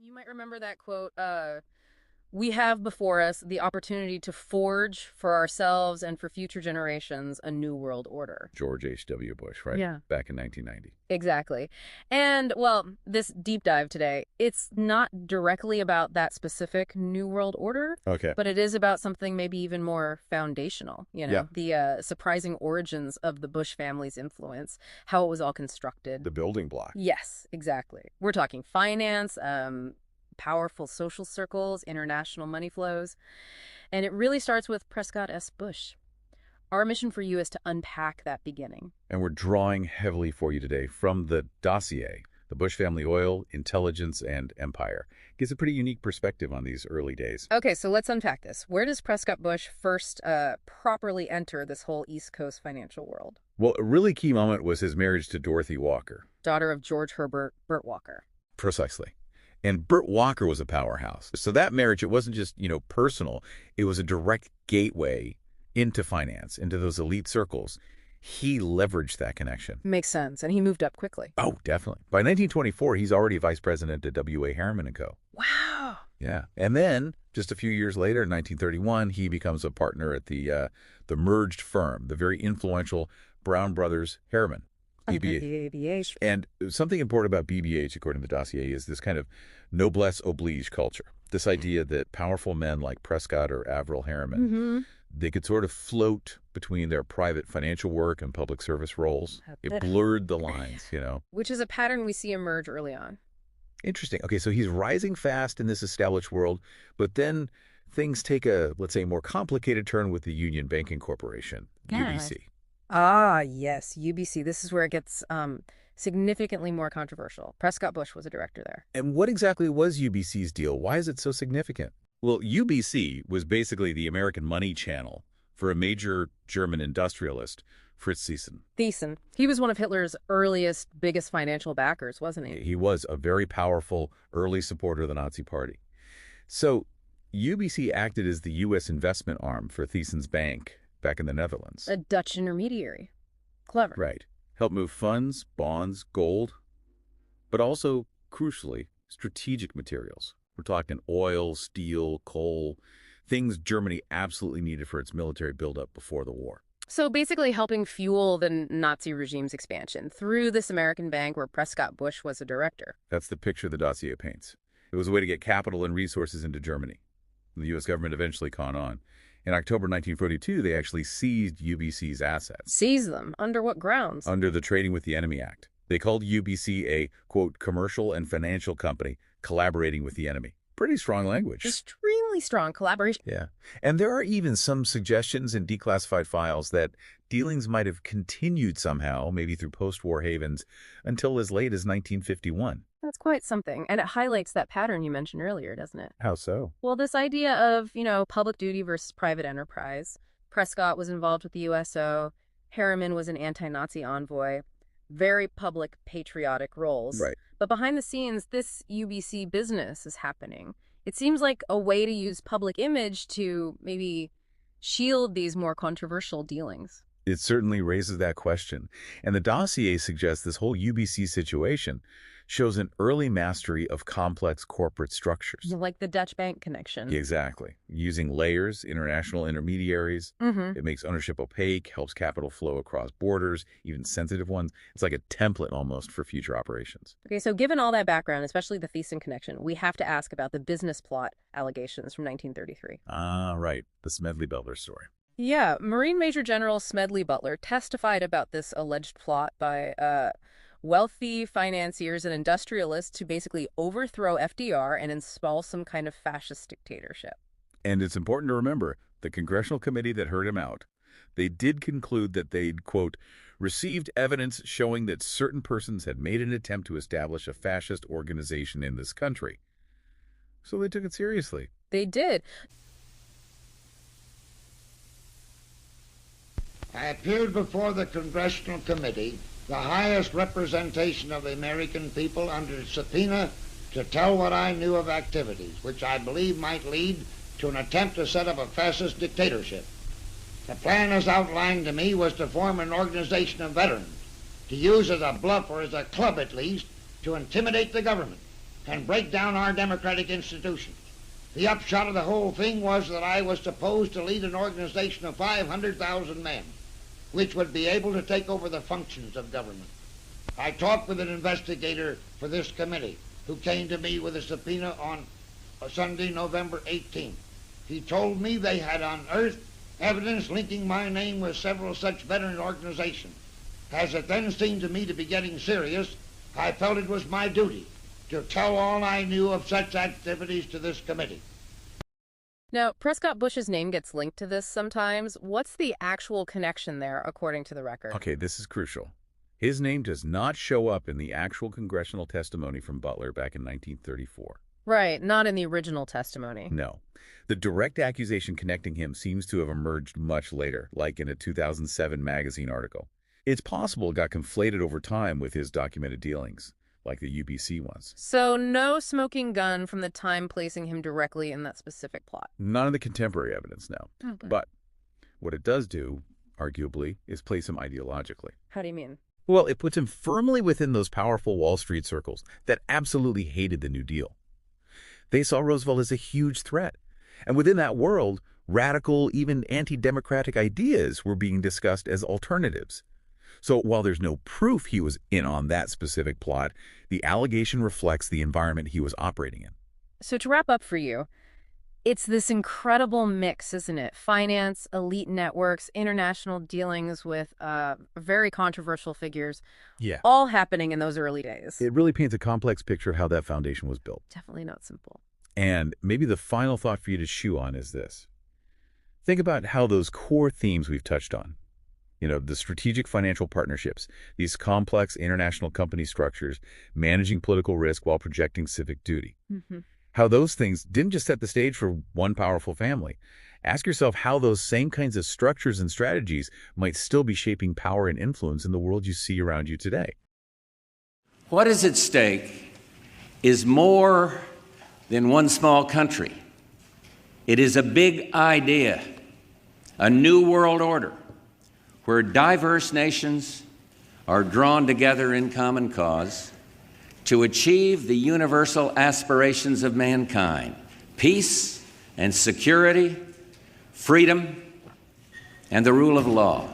You might remember that quote, we have before us the opportunity to forge for ourselves and for future generations a new world order. George H.W. Bush, right? Yeah. Back in 1990. Exactly. And, well, this deep dive today, it's not directly about that specific new world order, Okay. but it is about something maybe even more foundational, Yeah. the surprising origins of the Bush family's influence, how it was all constructed. The building block. Yes, exactly. We're talking finance, powerful social circles, international money flows. And it really starts with Prescott S. Bush. Our mission for you is to unpack that beginning. And we're drawing heavily for you today from the dossier, the Bush family oil, intelligence, and empire. Gives a pretty unique perspective on these early days. Okay, so let's unpack this. Where does Prescott Bush first properly enter this whole East Coast financial world? Well, a really key moment was his marriage to Dorothy Walker. Daughter of George Herbert Burt Walker. Precisely. And Burt Walker was a powerhouse. So that marriage, it wasn't just, personal. It was a direct gateway into finance, into those elite circles. He leveraged that connection. Makes sense. And he moved up quickly. Oh, definitely. By 1924, he's already vice president at W.A. Harriman & Co. Wow. Yeah. And then, just a few years later, in 1931, he becomes a partner at the merged firm, the very influential Brown Brothers Harriman. BBH. And something important about BBH, according to the dossier, is this kind of noblesse oblige culture. This idea that powerful men like Prescott or Averell Harriman, they could sort of float between their private financial work and public service roles. It blurred the lines, Which is a pattern we see emerge early on. Interesting. Okay, so he's rising fast in this established world, but then things take a, let's say, more complicated turn with the Union Banking Corporation, UBC. Ah, yes, UBC. This is where it gets significantly more controversial. Prescott Bush was a director there. And what exactly was UBC's deal? Why is it so significant? Well, UBC was basically the American money channel for a major German industrialist, Fritz Thyssen. Thyssen. He was one of Hitler's earliest, biggest financial backers, wasn't he? He was a very powerful early supporter of the Nazi Party. So UBC acted as the U.S. investment arm for Thyssen's bank back in the Netherlands. A Dutch intermediary. Clever. Right. Help move funds, bonds, gold, but also, crucially, strategic materials. We're talking oil, steel, coal, things Germany absolutely needed for its military buildup before the war. So basically helping fuel the Nazi regime's expansion through this American bank where Prescott Bush was a director. That's the picture the dossier paints. It was a way to get capital and resources into Germany. The U.S. government eventually caught on. In October 1942, they actually seized UBC's assets. Seized them? Under what grounds? Under the Trading with the Enemy Act. They called UBC a, quote, commercial and financial company collaborating with the enemy. Pretty strong language. Extremely strong collaboration. Yeah. And there are even some suggestions in declassified files that dealings might have continued somehow, maybe through post-war havens, until as late as 1951. That's quite something. And it highlights that pattern you mentioned earlier, doesn't it? How so? Well, this idea of, public duty versus private enterprise. Prescott was involved with the USO. Harriman was an anti-Nazi envoy. Very public, patriotic roles. Right. But behind the scenes, this UBC business is happening. It seems like a way to use public image to maybe shield these more controversial dealings. It certainly raises that question. And the dossier suggests this whole UBC situation shows an early mastery of complex corporate structures. Like the Dutch bank connection. Exactly. Using layers, international intermediaries. It makes ownership opaque, helps capital flow across borders, even sensitive ones. It's like a template almost for future operations. Okay, so given all that background, especially the Thyssen connection, we have to ask about the business plot allegations from 1933. Ah, right. The Smedley Butler story. Yeah, Marine Major General Smedley Butler testified about this alleged plot by wealthy financiers and industrialists to basically overthrow FDR and install some kind of fascist dictatorship. And it's important to remember, the congressional committee that heard him out, they did conclude that they'd, quote, received evidence showing that certain persons had made an attempt to establish a fascist organization in this country. So they took it seriously. They did. I appeared before the congressional committee, the highest representation of the American people, under subpoena to tell what I knew of activities which I believe might lead to an attempt to set up a fascist dictatorship. The plan as outlined to me was to form an organization of veterans, to use as a bluff or as a club at least, to intimidate the government, and break down our democratic institutions. The upshot of the whole thing was that I was supposed to lead an organization of 500,000 men, which would be able to take over the functions of government. I talked with an investigator for this committee who came to me with a subpoena on Sunday, November 18th. He told me they had unearthed evidence linking my name with several such veteran organizations. As it then seemed to me to be getting serious, I felt it was my duty to tell all I knew of such activities to this committee. Now, Prescott Bush's name gets linked to this sometimes. What's the actual connection there, according to the record? Okay, this is crucial. His name does not show up in the actual congressional testimony from Butler back in 1934. Right, not in the original testimony. No. The direct accusation connecting him seems to have emerged much later, like in a 2007 magazine article. It's possible it got conflated over time with his documented dealings, like the UBC ones. So no smoking gun from the time placing him directly in that specific plot. None of the contemporary evidence, no. Okay. But what it does do, arguably, is place him ideologically. How do you mean? Well, it puts him firmly within those powerful Wall Street circles that absolutely hated the New Deal. They saw Roosevelt as a huge threat. And within that world, radical, even anti-democratic ideas were being discussed as alternatives. So while there's no proof he was in on that specific plot, the allegation reflects the environment he was operating in. So to wrap up for you, it's this incredible mix, isn't it? Finance, elite networks, international dealings with very controversial figures, Yeah. all happening in those early days. It really paints a complex picture of how that foundation was built. Definitely not simple. And maybe the final thought for you to chew on is this. Think about how those core themes we've touched on, the strategic financial partnerships, these complex international company structures, managing political risk while projecting civic duty. Mm-hmm. How those things didn't just set the stage for one powerful family. Ask yourself how those same kinds of structures and strategies might still be shaping power and influence in the world you see around you today. What is at stake is more than one small country. It is a big idea, a new world order, where diverse nations are drawn together in common cause to achieve the universal aspirations of mankind: peace and security, freedom, and the rule of law.